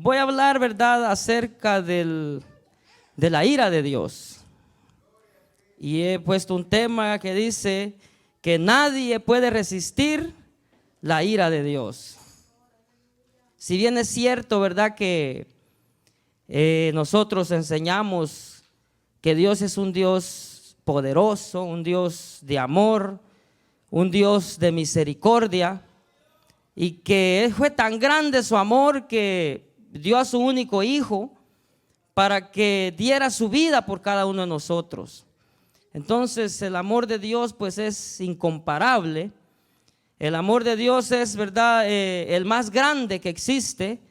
voy a hablar, ¿verdad?, acerca de la ira de Dios. Y he puesto un tema que dice que nadie puede resistir la ira de Dios. Si bien es cierto, ¿verdad?, que nosotros enseñamos que Dios es un Dios poderoso, un Dios de amor, un Dios de misericordia, y que fue tan grande su amor que dio a su único hijo para que diera su vida por cada uno de nosotros. Entonces el amor de Dios pues es incomparable. El amor de Dios es, ¿verdad?, el más grande que existe,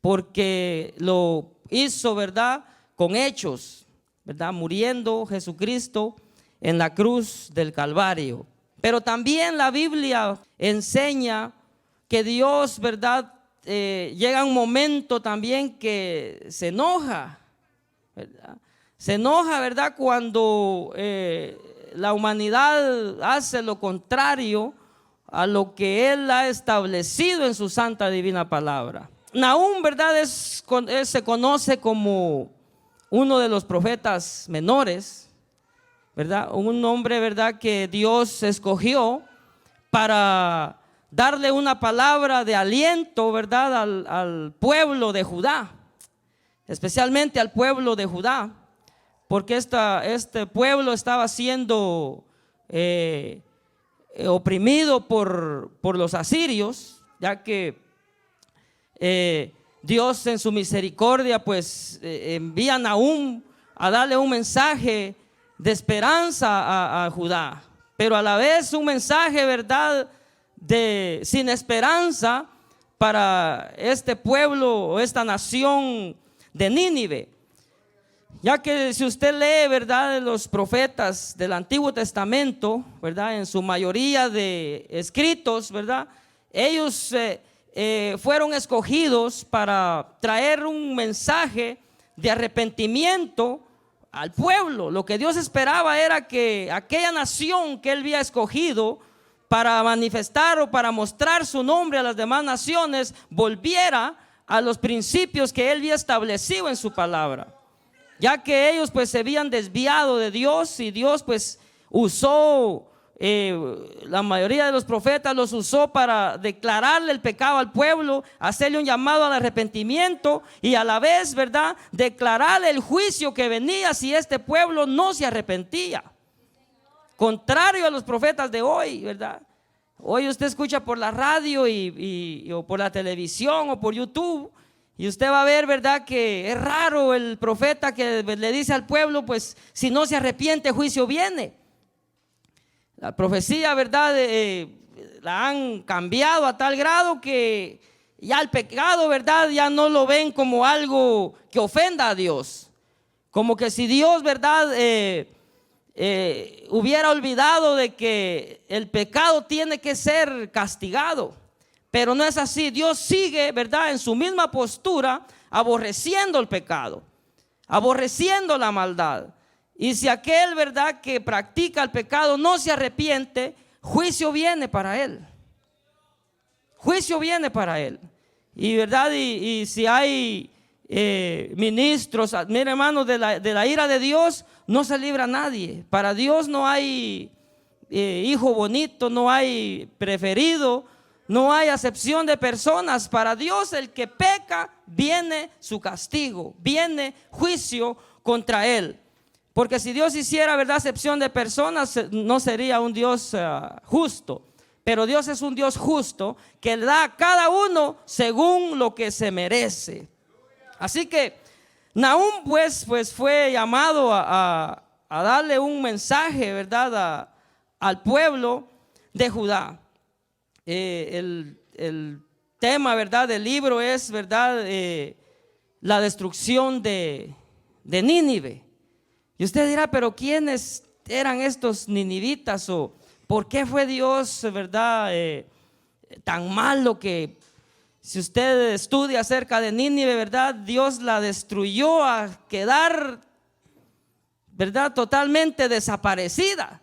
porque lo hizo, ¿verdad?, con hechos, ¿verdad?, muriendo Jesucristo en la cruz del Calvario. Pero también la Biblia enseña que Dios, ¿verdad?, llega un momento también que se enoja, ¿verdad? Se enoja, ¿verdad?, cuando la humanidad hace lo contrario a lo que Él ha establecido en su santa divina palabra. Nahum, ¿verdad?, se conoce como uno de los profetas menores, ¿verdad? Un hombre, ¿verdad?, que Dios escogió para darle una palabra de aliento, ¿verdad?, al pueblo de Judá, especialmente al pueblo de Judá, porque este pueblo estaba siendo oprimido por los asirios, ya que Dios en su misericordia pues envía a Nahum a darle un mensaje de esperanza a Judá, pero a la vez un mensaje, ¿verdad?, sin esperanza para este pueblo o esta nación de Nínive. Ya que si usted lee, ¿verdad?, los profetas del Antiguo Testamento, ¿verdad?, en su mayoría de escritos, ¿verdad?, ellos fueron escogidos para traer un mensaje de arrepentimiento al pueblo. Lo que Dios esperaba era que aquella nación que Él había escogido para manifestar o para mostrar su nombre a las demás naciones volviera a los principios que Él había establecido en su palabra, ya que ellos pues se habían desviado de Dios, y Dios pues usó, la mayoría de los profetas los usó para declararle el pecado al pueblo, hacerle un llamado al arrepentimiento y a la vez, ¿verdad?, declararle el juicio que venía si este pueblo no se arrepentía. Contrario a los profetas de hoy, ¿verdad? Hoy usted escucha por la radio o por la televisión o por YouTube, y usted va a ver, ¿verdad?, que es raro el profeta que le dice al pueblo, pues si no se arrepiente, juicio viene. La profecía, ¿verdad?, la han cambiado a tal grado que ya el pecado, ¿verdad?, ya no lo ven como algo que ofenda a Dios. Como que si Dios, ¿verdad?, hubiera olvidado de que el pecado tiene que ser castigado. Pero no es así. Dios sigue, ¿verdad?, en su misma postura, aborreciendo el pecado, aborreciendo la maldad. Y si aquel, ¿verdad?, que practica el pecado no se arrepiente, juicio viene para él. Juicio viene para él. Y verdad, y si hay ministros, mire, hermanos, de la ira de Dios no se libra nadie. Para Dios no hay hijo bonito, no hay preferido, no hay acepción de personas. Para Dios el que peca, viene su castigo, viene juicio contra él. Porque si Dios hiciera, ¿verdad?, acepción de personas, no sería un Dios justo. Pero Dios es un Dios justo que le da a cada uno según lo que se merece. Así que Nahum pues fue llamado a darle un mensaje, ¿verdad?, al pueblo de Judá. El tema, ¿verdad?, del libro es, ¿verdad?, la destrucción de Nínive. Y usted dirá, pero ¿quiénes eran estos ninivitas? ¿O por qué fue Dios, ¿verdad?, tan malo que, si usted estudia acerca de Nínive, ¿verdad?, Dios la destruyó a quedar, ¿verdad?, totalmente desaparecida?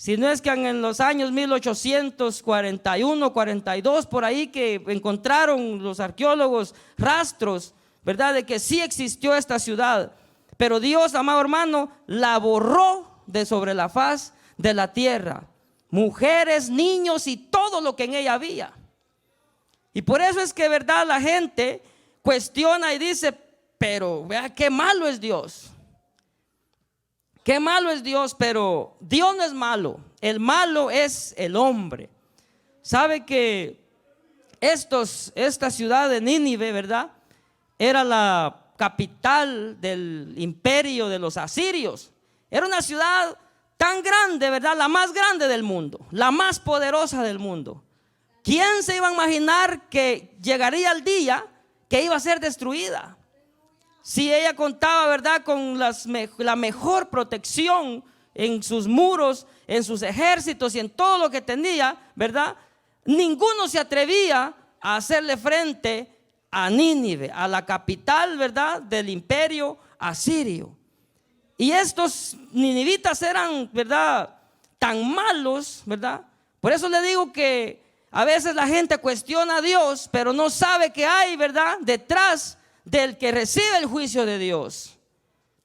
Si no es que en los años 1841, 42, por ahí que encontraron los arqueólogos rastros, ¿verdad? De que sí existió esta ciudad. Pero Dios, amado hermano, la borró de sobre la faz de la tierra. Mujeres, niños y todo lo que en ella había. Y por eso es que, ¿verdad? La gente cuestiona y dice, pero vea qué malo es Dios. Qué malo es Dios, pero Dios no es malo. El malo es el hombre. Sabe que esta ciudad de Nínive, ¿verdad? Era la capital del imperio de los asirios. Era una ciudad tan grande, ¿verdad? La más grande del mundo, la más poderosa del mundo. ¿Quién se iba a imaginar que llegaría el día que iba a ser destruida? Si ella contaba, ¿verdad?, con la mejor protección en sus muros, en sus ejércitos y en todo lo que tenía, ¿verdad? Ninguno se atrevía a hacerle frente a Nínive, a la capital, ¿verdad?, del imperio asirio. Y estos ninivitas eran, ¿verdad?, tan malos, ¿verdad? Por eso le digo que a veces la gente cuestiona a Dios, pero no sabe que hay, ¿verdad?, detrás del que recibe el juicio de Dios.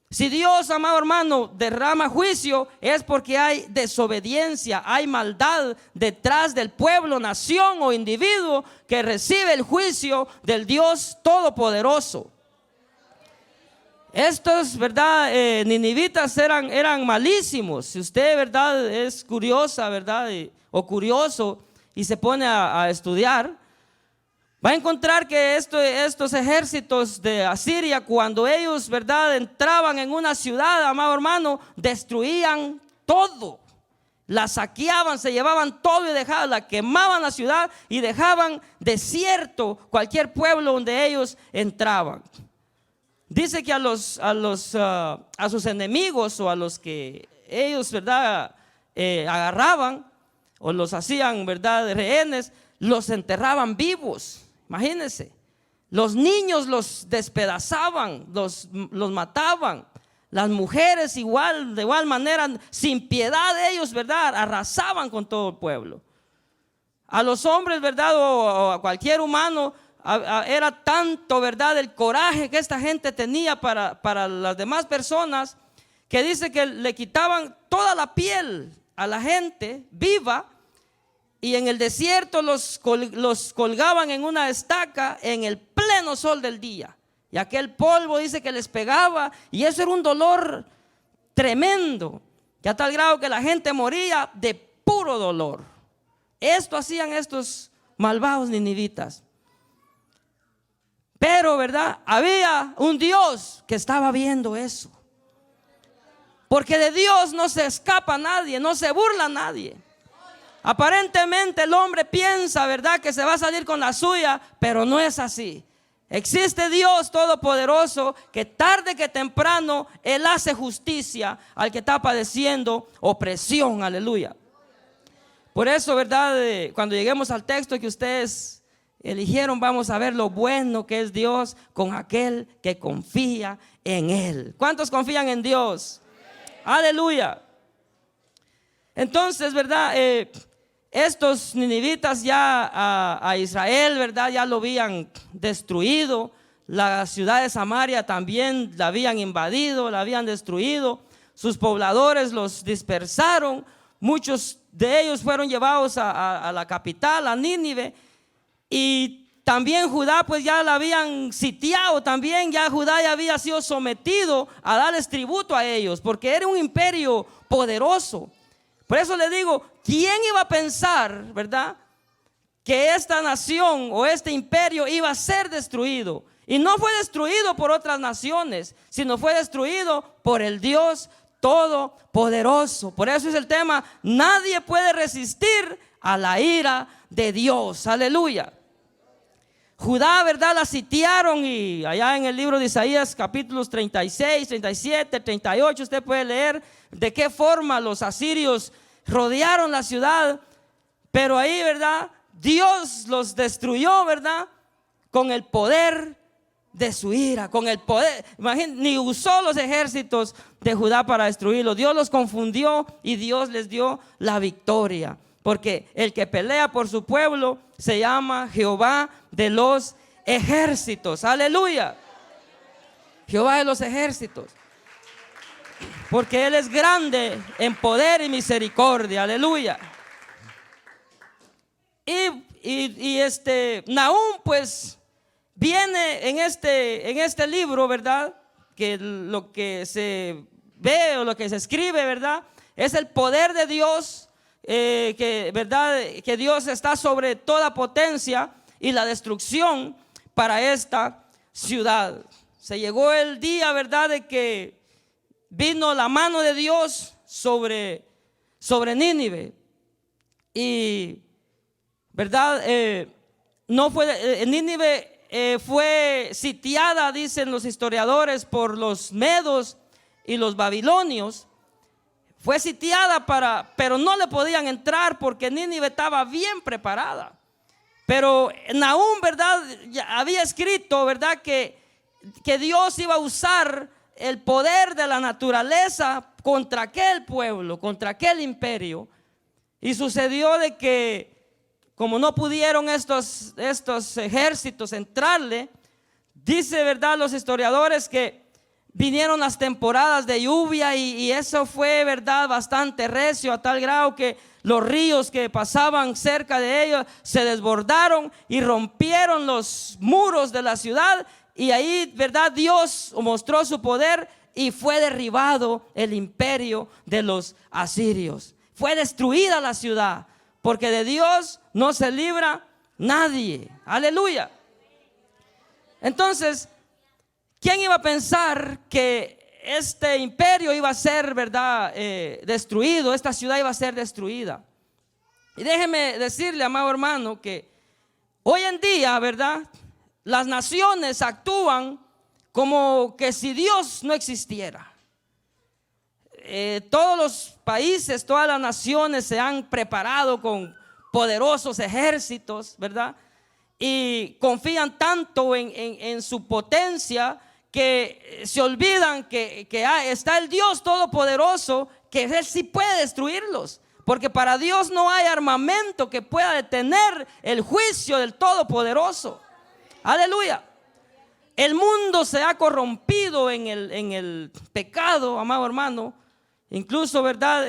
Si Dios, amado hermano, derrama juicio, es porque hay desobediencia, hay maldad detrás del pueblo, nación o individuo que recibe el juicio del Dios Todopoderoso. Estos, ¿verdad?, ninivitas eran malísimos. Si usted, ¿verdad?, es curiosa, ¿verdad?, o curioso y se pone a estudiar, va a encontrar que estos ejércitos de Asiria, cuando ellos, ¿verdad?, entraban en una ciudad, amado hermano, destruían todo. La saqueaban, se llevaban todo y la quemaban la ciudad y dejaban desierto cualquier pueblo donde ellos entraban. Dice que a sus enemigos o a los que ellos, ¿verdad?, agarraban o los hacían, ¿verdad?, rehenes, los enterraban vivos. Imagínense, los niños los despedazaban, los mataban. Las mujeres de igual manera, sin piedad de ellos, ¿verdad?, arrasaban con todo el pueblo. A los hombres, ¿verdad?, o a cualquier humano, era tanto, ¿verdad?, el coraje que esta gente tenía para las demás personas, que dice que le quitaban toda la piel a la gente viva. Y en el desierto los colgaban en una estaca en el pleno sol del día. Y aquel polvo dice que les pegaba. Y eso era un dolor tremendo. Que a tal grado que la gente moría de puro dolor. Esto hacían estos malvados ninivitas. Pero, ¿verdad?, había un Dios que estaba viendo eso. Porque de Dios no se escapa nadie, no se burla nadie. Aparentemente el hombre piensa, ¿verdad?, que se va a salir con la suya, pero no es así. Existe Dios Todopoderoso que tarde que temprano Él hace justicia al que está padeciendo opresión, aleluya. Por eso, ¿verdad?, cuando lleguemos al texto que ustedes eligieron, vamos a ver lo bueno que es Dios con aquel que confía en Él. ¿Cuántos confían en Dios? Aleluya. Entonces, ¿verdad?, estos ninivitas ya a Israel, ¿verdad?, ya lo habían destruido. La ciudad de Samaria también la habían invadido, la habían destruido. Sus pobladores los dispersaron. Muchos de ellos fueron llevados a la capital, a Nínive. Y también Judá, pues ya la habían sitiado. También ya Judá ya había sido sometido a darles tributo a ellos, porque era un imperio poderoso. Por eso le digo, ¿quién iba a pensar, verdad, que esta nación o este imperio iba a ser destruido? Y no fue destruido por otras naciones, sino fue destruido por el Dios Todopoderoso. Por eso es el tema, nadie puede resistir a la ira de Dios. Aleluya. Judá, ¿verdad?, la sitiaron, y allá en el libro de Isaías capítulos 36, 37, 38 usted puede leer de qué forma los asirios rodearon la ciudad. Pero ahí, ¿verdad?, Dios los destruyó, ¿verdad?, con el poder de su ira, con el poder. Imagínense, ni usó los ejércitos de Judá para destruirlo. Dios los confundió y Dios les dio la victoria. Porque el que pelea por su pueblo se llama Jehová de los ejércitos. Aleluya. Jehová de los ejércitos. Porque Él es grande en poder y misericordia. Aleluya. Y Nahum pues viene en este libro, ¿verdad? Que lo que se ve o lo que se escribe, ¿verdad? Es el poder de Dios, ¿verdad? Que Dios está sobre toda potencia y la destrucción para esta ciudad. Se llegó el día, ¿verdad? De que vino la mano de Dios sobre Nínive. Y, ¿verdad? Nínive fue sitiada, dicen los historiadores, por los medos y los babilonios. Fue sitiada pero no le podían entrar porque Nínive estaba bien preparada. Pero Nahum, ¿verdad? Ya había escrito, ¿verdad? Que Dios iba a usar el poder de la naturaleza contra aquel pueblo, contra aquel imperio. Y sucedió de que como no pudieron estos ejércitos entrarle, dice, ¿verdad?, los historiadores que vinieron las temporadas de lluvia y eso fue, ¿verdad?, bastante recio, a tal grado que los ríos que pasaban cerca de ellos se desbordaron y rompieron los muros de la ciudad. Y ahí, ¿verdad?, Dios mostró su poder y fue derribado el imperio de los asirios. Fue destruida la ciudad, porque de Dios no se libra nadie. Aleluya. Entonces, ¿quién iba a pensar que este imperio iba a ser, ¿verdad?, destruido? Esta ciudad iba a ser destruida. Y déjeme decirle, amado hermano, que hoy en día, ¿verdad?, las naciones actúan como que si Dios no existiera. Todos los países, todas las naciones se han preparado con poderosos ejércitos, ¿verdad? Y confían tanto en su potencia que se olvidan que está el Dios todopoderoso, que Él sí puede destruirlos. Porque para Dios no hay armamento que pueda detener el juicio del Todopoderoso. Aleluya. El mundo se ha corrompido en el pecado, amado hermano. Incluso, ¿verdad?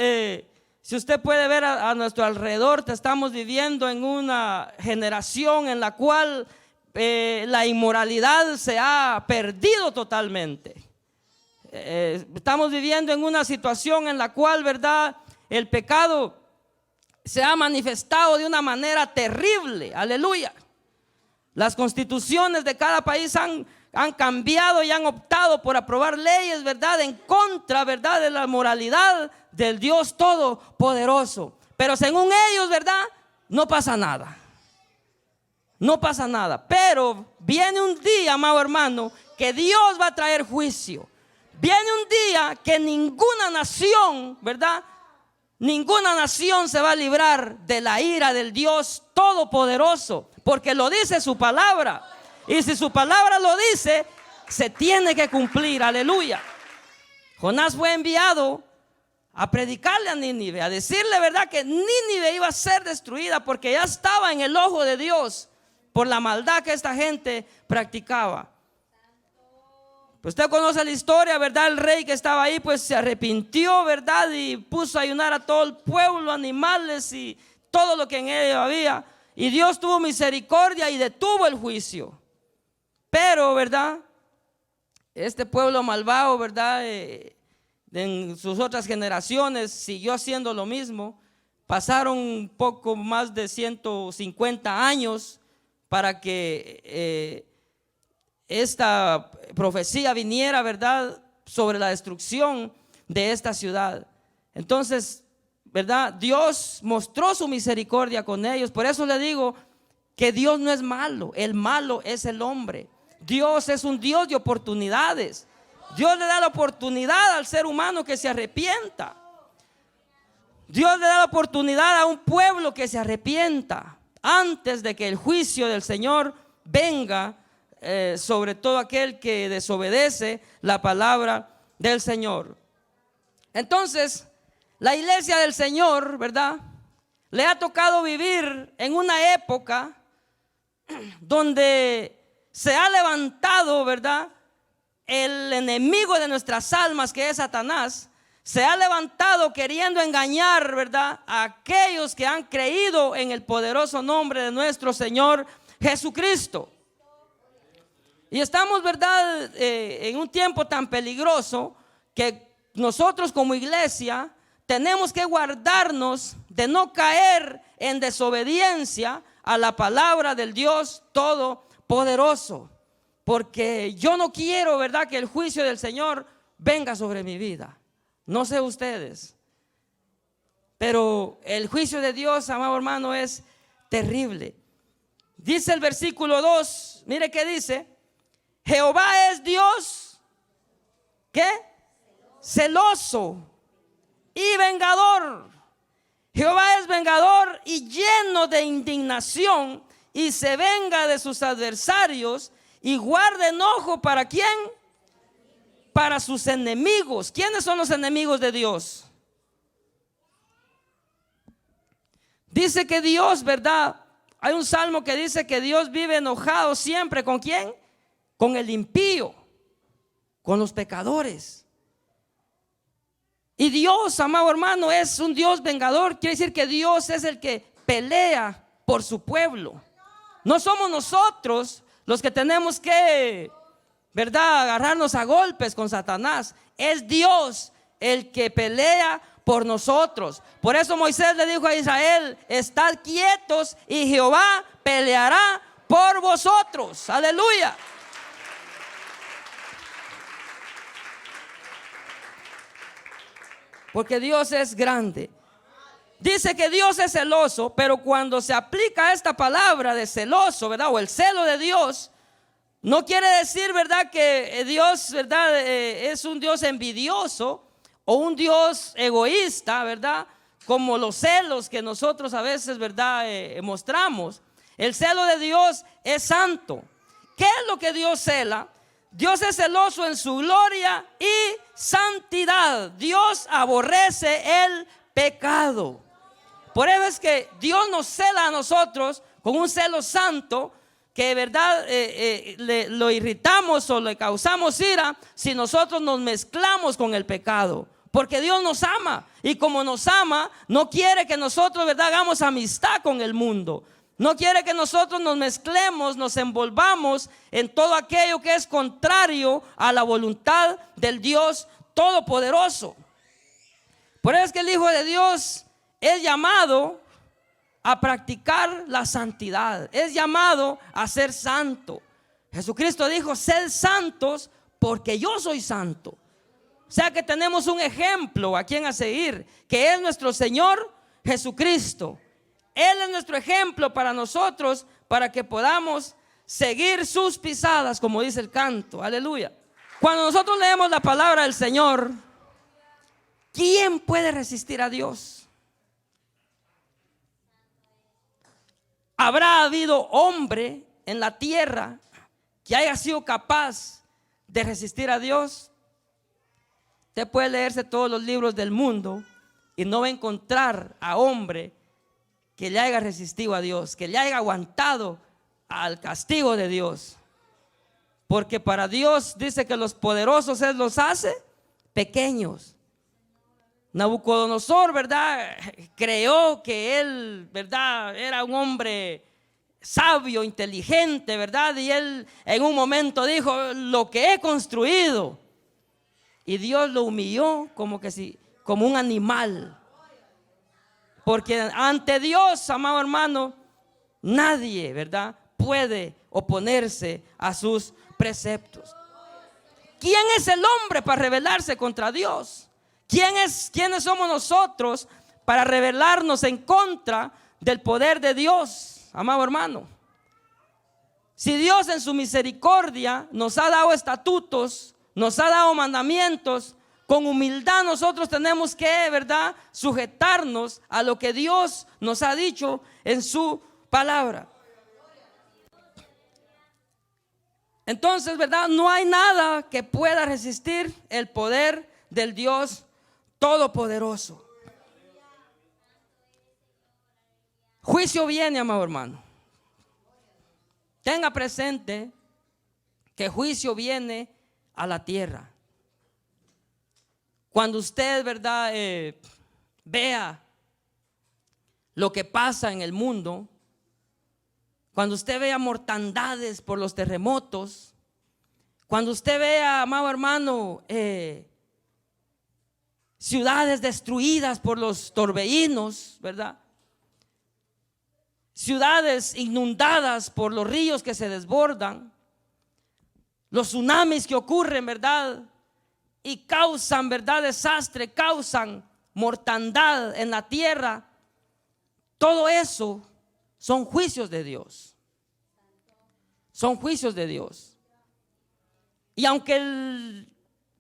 Si usted puede ver a nuestro alrededor, estamos viviendo en una generación en la cual la inmoralidad se ha perdido totalmente. Estamos viviendo en una situación en la cual, ¿verdad?, el pecado se ha manifestado de una manera terrible. Aleluya. Las constituciones de cada país han cambiado y han optado por aprobar leyes, ¿verdad?, en contra, ¿verdad?, de la moralidad del Dios Todopoderoso. Pero según ellos, ¿verdad?, no pasa nada. No pasa nada. Pero viene un día, amado hermano, que Dios va a traer juicio. Viene un día que ninguna nación, ¿verdad?, ninguna nación se va a librar de la ira del Dios Todopoderoso, porque lo dice su palabra. Y si su palabra lo dice, se tiene que cumplir. Aleluya. Jonás fue enviado a predicarle a Nínive, a decirle, ¿verdad?, que Nínive iba a ser destruida porque ya estaba en el ojo de Dios por la maldad que esta gente practicaba. Pues usted conoce la historia, ¿verdad? El rey que estaba ahí pues se arrepintió, ¿verdad?, y puso a ayunar a todo el pueblo, animales y todo lo que en ellos había. Y Dios tuvo misericordia y detuvo el juicio. Pero, ¿verdad?, este pueblo malvado, ¿verdad?, en sus otras generaciones siguió haciendo lo mismo. Pasaron un poco más de 150 años para que esta profecía viniera, ¿verdad?, sobre la destrucción de esta ciudad. Entonces, ¿verdad?, Dios mostró su misericordia con ellos. Por eso le digo que Dios no es malo, el malo es el hombre. Dios es un Dios de oportunidades. Dios le da la oportunidad al ser humano que se arrepienta. Dios le da la oportunidad a un pueblo que se arrepienta antes de que el juicio del Señor venga sobre todo aquel que desobedece la palabra del Señor. Entonces, la iglesia del Señor, ¿verdad?, le ha tocado vivir en una época donde se ha levantado, ¿verdad?, el enemigo de nuestras almas, que es Satanás. Se ha levantado queriendo engañar, ¿verdad?, a aquellos que han creído en el poderoso nombre de nuestro Señor Jesucristo. Y estamos, ¿verdad?, en un tiempo tan peligroso que nosotros como iglesia tenemos que guardarnos de no caer en desobediencia a la palabra del Dios Todopoderoso. Porque yo no quiero, ¿verdad?, que el juicio del Señor venga sobre mi vida. No sé ustedes, pero el juicio de Dios, amado hermano, es terrible. Dice el versículo 2, mire qué dice: Jehová es Dios, ¿qué? Celoso y vengador. Jehová es vengador y lleno de indignación, y se venga de sus adversarios y guarda enojo. ¿Para quién? Para sus enemigos. ¿Quiénes son los enemigos de Dios? Dice que Dios, ¿verdad? Hay un salmo que dice que Dios vive enojado siempre. ¿Con quién? Con el impío, con los pecadores. Y Dios, amado hermano, es un Dios vengador. Quiere decir que Dios es el que pelea por su pueblo. No somos nosotros los que tenemos que, ¿verdad?, agarrarnos a golpes con Satanás. Es Dios el que pelea por nosotros. Por eso Moisés le dijo a Israel: estad quietos y Jehová peleará por vosotros. Aleluya. Porque Dios es grande. Dice que Dios es celoso, pero cuando se aplica esta palabra de celoso, ¿verdad?, o el celo de Dios, no quiere decir, ¿verdad?, que Dios, ¿verdad?, es un Dios envidioso o un Dios egoísta, ¿verdad?, como los celos que nosotros a veces, ¿verdad?, mostramos. El celo de Dios es santo. ¿Qué es lo que Dios cela? Dios es celoso en su gloria y santidad. Dios aborrece el pecado. Por eso es que Dios nos cela a nosotros con un celo santo, que verdad lo irritamos o le causamos ira si nosotros nos mezclamos con el pecado. Porque Dios nos ama, y como nos ama, no quiere que nosotros, verdad, hagamos amistad con el mundo. No quiere que nosotros nos mezclemos, nos envolvamos en todo aquello que es contrario a la voluntad del Dios Todopoderoso. Por eso es que el Hijo de Dios es llamado a practicar la santidad, es llamado a ser santo. Jesucristo dijo: sed santos porque yo soy santo. O sea que tenemos un ejemplo a quien a seguir, que es nuestro Señor Jesucristo. Él es nuestro ejemplo para nosotros, para que podamos seguir sus pisadas, como dice el canto. Aleluya. Cuando nosotros leemos la palabra del Señor, ¿quién puede resistir a Dios? ¿Habrá habido hombre en la tierra que haya sido capaz de resistir a Dios? Usted puede leerse todos los libros del mundo y no va a encontrar a hombre que le haya resistido a Dios, que le haya aguantado al castigo de Dios. Porque para Dios dice que los poderosos Él los hace pequeños. Nabucodonosor, ¿verdad?, creó que él, ¿verdad?, era un hombre sabio, inteligente, ¿verdad? Y él en un momento dijo: lo que he construido. Y Dios lo humilló como un animal. Porque ante Dios, amado hermano, nadie, ¿verdad?, puede oponerse a sus preceptos. ¿Quién es el hombre para rebelarse contra Dios? ¿Quiénes somos nosotros para rebelarnos en contra del poder de Dios, amado hermano? Si Dios en su misericordia nos ha dado estatutos, nos ha dado mandamientos, con humildad nosotros tenemos que, ¿verdad?, sujetarnos a lo que Dios nos ha dicho en su palabra. Entonces, ¿verdad? No hay nada que pueda resistir el poder del Dios Todopoderoso. Juicio viene, amado hermano. Tenga presente que juicio viene a la tierra. Cuando usted, ¿verdad? Vea lo que pasa en el mundo, cuando usted vea mortandades por los terremotos, cuando usted vea, amado hermano, ciudades destruidas por los torbellinos, ¿verdad? Ciudades inundadas por los ríos que se desbordan, los tsunamis que ocurren, ¿verdad? Y causan, ¿verdad? Desastre, causan mortandad en la tierra. Todo eso son juicios de Dios. Son juicios de Dios. Y aunque el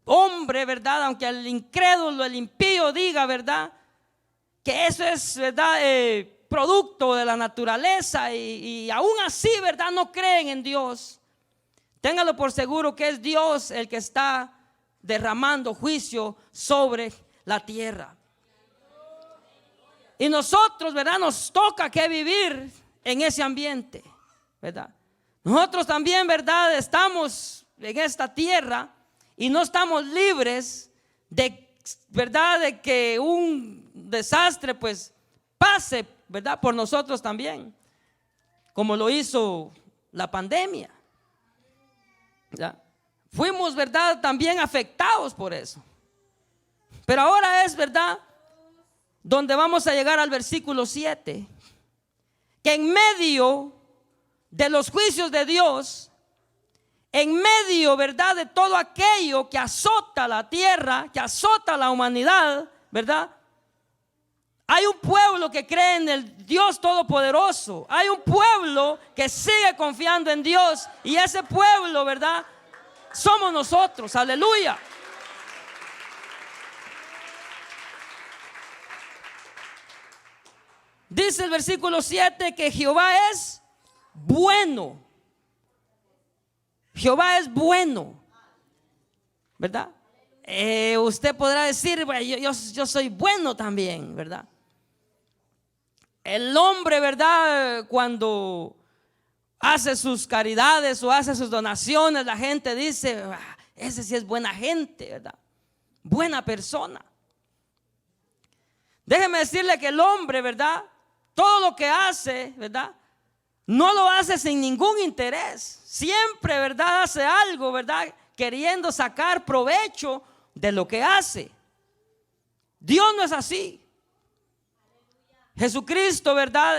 hombre, ¿verdad? Aunque el incrédulo, el impío diga, ¿verdad? Que eso es, ¿verdad? Producto de la naturaleza y aún así, ¿verdad? No creen en Dios. Téngalo por seguro que es Dios el que está derramando juicio sobre la tierra. Y nosotros, ¿verdad? Nos toca que vivir en ese ambiente, ¿verdad? Nosotros también, ¿verdad? Estamos en esta tierra y no estamos libres de, ¿verdad? De que un desastre pues pase, ¿verdad? Por nosotros también, como lo hizo la pandemia, ¿verdad? Fuimos, ¿verdad? También afectados por eso. Pero ahora es, ¿verdad? Donde vamos a llegar al versículo 7, que en medio de los juicios de Dios, en medio, ¿verdad? De todo aquello que azota la tierra, que azota la humanidad, ¿verdad? Hay un pueblo que cree en el Dios Todopoderoso. Hay un pueblo que sigue confiando en Dios. Y ese pueblo, ¿verdad? Somos nosotros, aleluya. Dice el versículo 7 que Jehová es bueno. Jehová es bueno, ¿verdad? Usted podrá decir, yo soy bueno también, ¿verdad? El hombre, ¿verdad? Cuando hace sus caridades o hace sus donaciones, la gente dice, ese sí es buena gente, ¿verdad? Buena persona. Déjeme decirle que el hombre, ¿verdad? Todo lo que hace, ¿verdad? No lo hace sin ningún interés. Siempre, ¿verdad? Hace algo, ¿verdad? Queriendo sacar provecho de lo que hace. Dios no es así. Jesucristo, ¿verdad?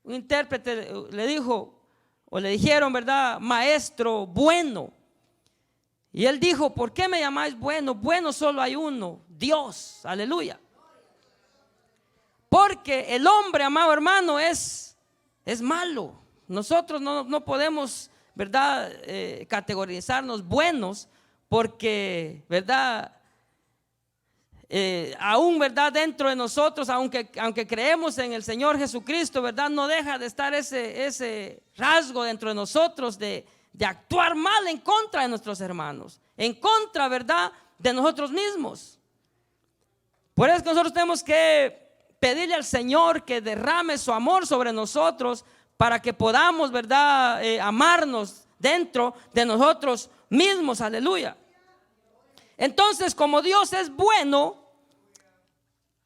Un intérprete le dijo, o le dijeron, ¿verdad? Maestro bueno. Y él dijo, ¿por qué me llamáis bueno? Bueno solo hay uno, Dios, aleluya. Porque el hombre, amado hermano, es malo. Nosotros no podemos, ¿verdad? Categorizarnos buenos porque, ¿verdad? Aún, ¿verdad? Dentro de nosotros, aunque creemos en el Señor Jesucristo, ¿verdad? No deja de estar ese rasgo dentro de nosotros de actuar mal en contra de nuestros hermanos, en contra, ¿verdad? De nosotros mismos. Por eso que nosotros tenemos que pedirle al Señor que derrame su amor sobre nosotros para que podamos, ¿verdad? Amarnos dentro de nosotros mismos, aleluya. Entonces, como Dios es bueno,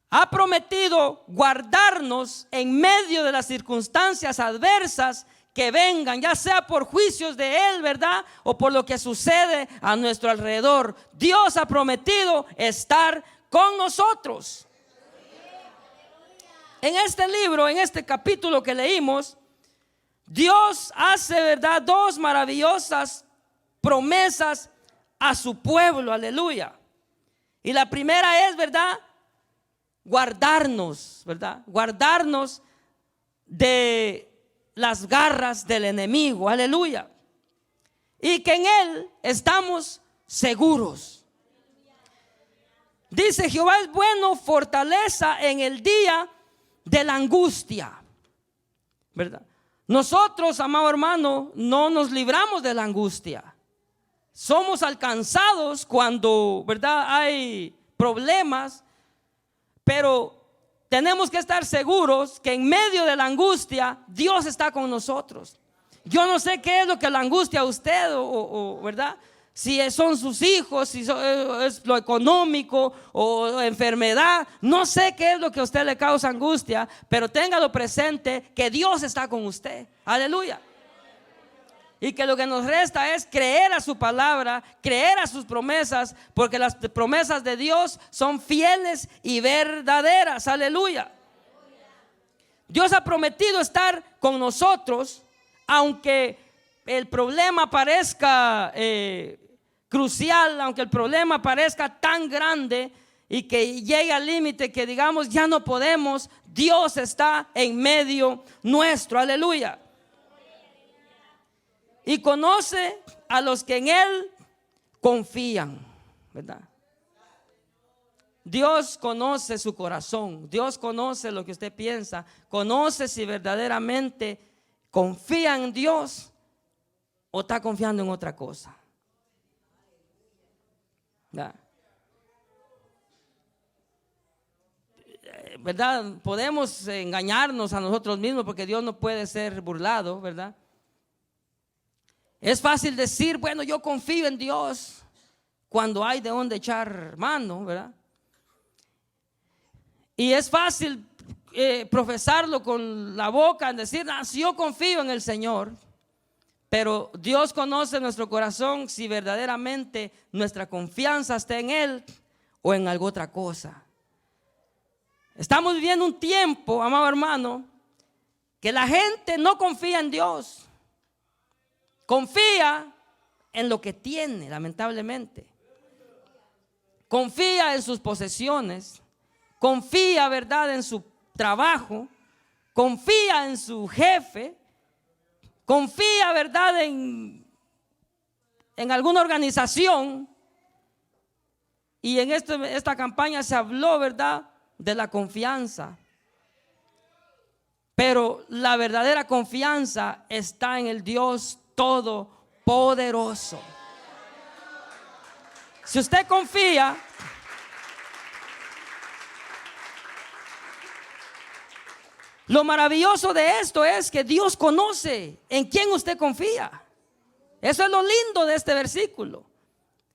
ha prometido guardarnos en medio de las circunstancias adversas que vengan, ya sea por juicios de Él, ¿verdad? O por lo que sucede a nuestro alrededor. Dios ha prometido estar con nosotros. En este libro, en este capítulo que leímos, Dios hace, ¿verdad? Dos maravillosas promesas a su pueblo, aleluya. Y la primera es, ¿verdad? Guardarnos, ¿verdad? Guardarnos de las garras del enemigo, aleluya. Y que en Él estamos seguros. Dice, Jehová es bueno, fortaleza en el día de la angustia, ¿verdad? Nosotros, amado hermano, no nos libramos de la angustia. Somos alcanzados cuando, ¿verdad?, hay problemas, pero tenemos que estar seguros que en medio de la angustia Dios está con nosotros. Yo no sé qué es lo que la angustia a usted, ¿verdad? Si son sus hijos, si es lo económico o enfermedad, no sé qué es lo que a usted le causa angustia, pero téngalo presente que Dios está con usted. Aleluya. Y que lo que nos resta es creer a su palabra, creer a sus promesas, porque las promesas de Dios son fieles y verdaderas. Aleluya. Dios ha prometido estar con nosotros, aunque el problema parezca crucial, aunque el problema parezca tan grande y que llegue al límite que digamos ya no podemos. Dios está en medio nuestro. Aleluya. Y conoce a los que en Él confían, ¿verdad? Dios conoce su corazón. Dios conoce lo que usted piensa. Conoce si verdaderamente confía en Dios o está confiando en otra cosa, ¿verdad? Podemos engañarnos a nosotros mismos porque Dios no puede ser burlado, ¿verdad? Es fácil decir, bueno, yo confío en Dios cuando hay de dónde echar mano, ¿verdad? Y es fácil profesarlo con la boca, en decir, si yo confío en el Señor. Pero Dios conoce nuestro corazón, si verdaderamente nuestra confianza está en Él o en alguna otra cosa. Estamos viviendo un tiempo, amado hermano, que la gente no confía en Dios. Confía en lo que tiene, lamentablemente. Confía en sus posesiones. Confía, ¿verdad?, en su trabajo. Confía en su jefe. Confía, ¿verdad?, en alguna organización. Y en esta campaña se habló, ¿verdad?, de la confianza. Pero la verdadera confianza está en el Dios Todopoderoso. Si usted confía, lo maravilloso de esto es que Dios conoce en quién usted confía. Eso es lo lindo de este versículo,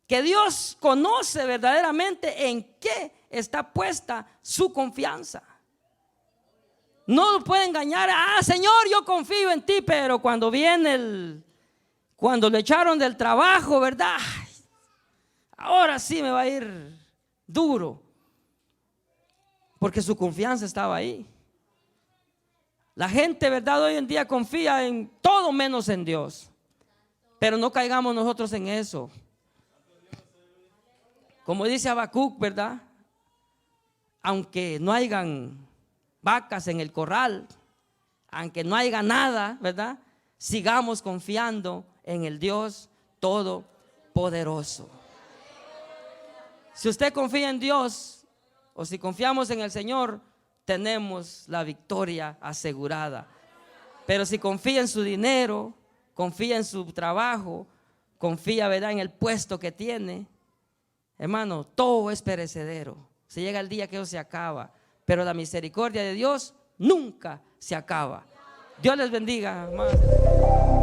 que Dios conoce verdaderamente en qué está puesta su confianza. No lo puede engañar. Señor, yo confío en ti, pero cuando cuando lo echaron del trabajo, ¿verdad?, ahora sí me va a ir duro, porque su confianza estaba ahí. La gente, ¿verdad?, hoy en día confía en todo menos en Dios. Pero no caigamos nosotros en eso. Como dice Habacuc, ¿verdad?, aunque no hayan vacas en el corral, aunque no haya nada, ¿verdad?, sigamos confiando en el Dios Todopoderoso. Si usted confía en Dios, o si confiamos en el Señor, tenemos la victoria asegurada. Pero si confía en su dinero, confía en su trabajo, confía, ¿verdad?, en el puesto que tiene, hermano, todo es perecedero. Se llega el día que eso se acaba, pero la misericordia de Dios nunca se acaba. Dios les bendiga, hermanos.